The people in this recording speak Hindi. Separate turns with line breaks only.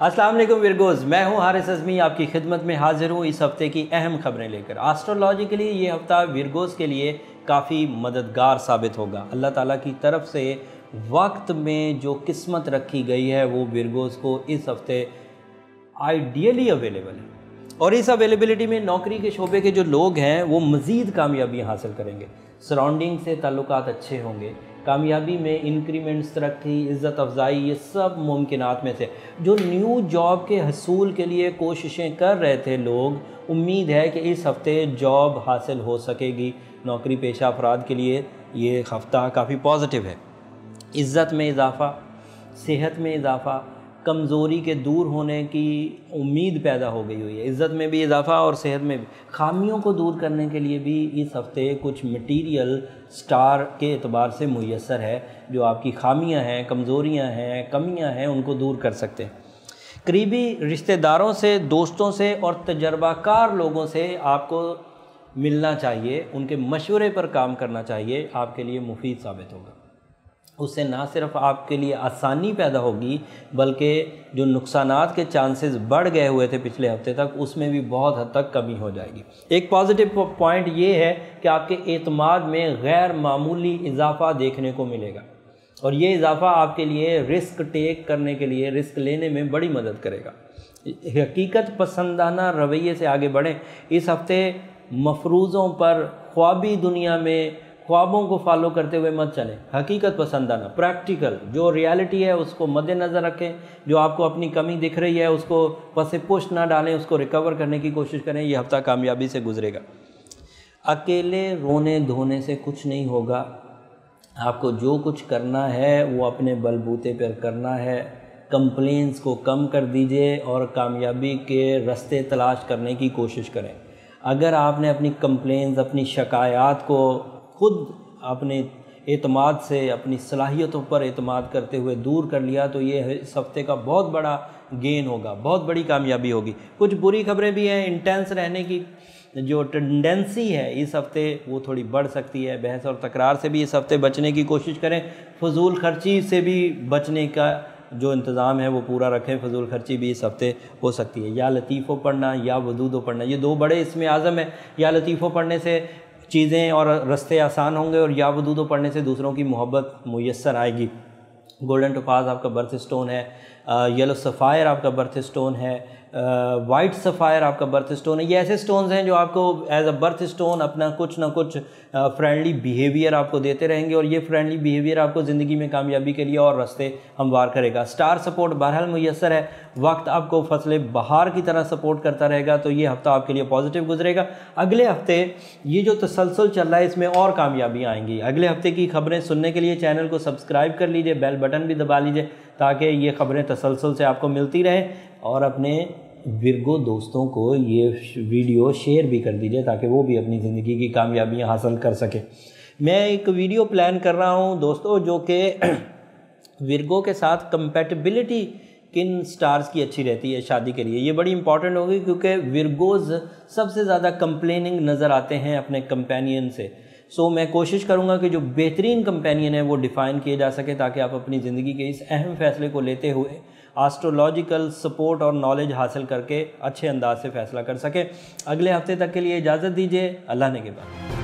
अस्सलाम वालेकुम विरगोज़, मैं हूं हारिस अज़मी, आपकी खिदमत में हाजिर हूं इस हफ़्ते की अहम खबरें लेकर। एस्ट्रोलॉजिकली ये हफ़्ता विरगोज़ के लिए काफ़ी मददगार साबित होगा। अल्लाह ताला की तरफ से वक्त में जो किस्मत रखी गई है वो विरगोज़ को इस हफ़्ते आइडियली अवेलेबल है और इस अवेलेबिलिटी में नौकरी के शोबे के जो लोग हैं वो मज़ीद कामयाबी हासिल करेंगे। सराउंडिंग से ताल्लुकात अच्छे होंगे, कामयाबी में इंक्रीमेंट्स, तरक्की, इज़्ज़त अफजाई, ये सब मुमकिनात में से जो न्यू जॉब के हसूल के लिए कोशिशें कर रहे थे लोग, उम्मीद है कि इस हफ़्ते जॉब हासिल हो सकेगी। नौकरी पेशा अफराद के लिए ये हफ़्ता काफ़ी पॉजिटिव है। इज़्ज़त में इजाफ़ा, सेहत में इजाफ़ा, कमज़ोरी के दूर होने की उम्मीद पैदा हो गई हुई है। इज़्ज़त में भी इजाफ़ा और सेहत में भी। ख़ामियों को दूर करने के लिए भी इस हफ़्ते कुछ मटीरियल स्टार के एतबार से मुयस्सर है। जो आपकी ख़ामियाँ हैं, कमज़ोरियाँ हैं, कमियाँ हैं, उनको दूर कर सकते हैं। करीबी रिश्तेदारों से, दोस्तों से और तजर्बाकार लोगों से आपको मिलना चाहिए, उनके मशवरे पर काम करना चाहिए, आपके लिए मुफीद साबित होगा। उससे ना सिर्फ आपके लिए आसानी पैदा होगी बल्कि जो नुकसानात के चांसेस बढ़ गए हुए थे पिछले हफ्ते तक, उसमें भी बहुत हद तक कमी हो जाएगी। एक पॉजिटिव पॉइंट ये है कि आपके एतमाद में गैर मामूली इजाफा देखने को मिलेगा और ये इजाफा आपके लिए रिस्क टेक करने के लिए, रिस्क लेने में बड़ी मदद करेगा। हकीकत पसंदाना रवैये से आगे बढ़ें। इस हफ्ते मफरूज़ों पर, ख्वाबी दुनिया में ख्वाबों को फॉलो करते हुए मत चलें। हकीकत पसंदाना, प्रैक्टिकल, जो रियलिटी है उसको मद्देनज़र रखें। जो आपको अपनी कमी दिख रही है उसको पसे पुश ना डालें, उसको रिकवर करने की कोशिश करें। ये हफ़्ता कामयाबी से गुजरेगा। अकेले रोने धोने से कुछ नहीं होगा। आपको जो कुछ करना है वो अपने बलबूते पर करना है। कंप्लेंट्स को कम कर दीजिए और कामयाबी के रास्ते तलाश करने की कोशिश करें। अगर आपने अपनी कंप्लेंट्स, अपनी शिकायत को खुद अपने एतमाद से, अपनी सलाहियतों पर एतमाद करते हुए दूर कर लिया तो ये इस हफ्ते का बहुत बड़ा गेन होगा, बहुत बड़ी कामयाबी होगी। कुछ बुरी खबरें भी हैं। इंटेंस रहने की जो टेंडेंसी है इस हफ्ते वो थोड़ी बढ़ सकती है। बहस और तकरार से भी इस हफ्ते बचने की कोशिश करें। फजूल खर्ची से भी बचने का जो इंतज़ाम है वो पूरा रखें। फजूल खर्ची भी इस हफ्ते हो सकती है। या लतीफ़ो पढ़ना या वदूदो पढ़ना, ये दो बड़े इसमें आज़म है। या लतीफ़ो पढ़ने से चीज़ें और रास्ते आसान होंगे और या वदूदो पढ़ने से दूसरों की मोहब्बत मुयस्सर आएगी। गोल्डन टोपाज आपका बर्थ स्टोन है। येलो सफ़ायर आपका बर्थ स्टोन है। वाइट सफ़ायर आपका बर्थ स्टोन है। ये ऐसे स्टोन्स हैं जो आपको एज अ बर्थ स्टोन अपना कुछ ना कुछ फ्रेंडली बिहेवियर आपको देते रहेंगे और ये फ्रेंडली बिहेवियर आपको ज़िंदगी में कामयाबी के लिए और रास्ते हमवार करेगा। स्टार सपोर्ट बहरहाल मुयस्सर है। वक्त आपको फसले बहार की तरह सपोर्ट करता रहेगा तो ये हफ़्ता आपके लिए पॉजिटिव गुजरेगा। अगले हफ्ते ये जो तसलसल चल रहा है इसमें और कामयाबियाँ आएंगी। अगले हफ्ते की खबरें सुनने के लिए चैनल को सब्सक्राइब कर लीजिए, बेल बटन भी दबा लीजिए ताकि ये खबरें तसलसल से आपको मिलती रहें और अपने विरगो दोस्तों को ये वीडियो शेयर भी कर दीजिए ताकि वो भी अपनी ज़िंदगी की कामयाबियाँ हासिल कर सके। मैं एक वीडियो प्लान कर रहा हूँ दोस्तों जो कि विरगो के साथ कंपैटिबिलिटी किन स्टार्स की अच्छी रहती है शादी के लिए। ये बड़ी इंपॉर्टेंट होगी क्योंकि विरगोज़ सबसे ज़्यादा कंप्लेनिंग नज़र आते हैं अपने कंपेनियन से। सो मैं कोशिश करूंगा कि जो बेहतरीन कंपेनियन है वो डिफ़ाइन किए जा सके ताकि आप अपनी ज़िंदगी के इस अहम फ़ैसले को लेते हुए एस्ट्रोलॉजिकल सपोर्ट और नॉलेज हासिल करके अच्छे अंदाज से फ़ैसला कर सकें। अगले हफ्ते तक के लिए इजाज़त दीजिए। अल्लाह ने के बाद।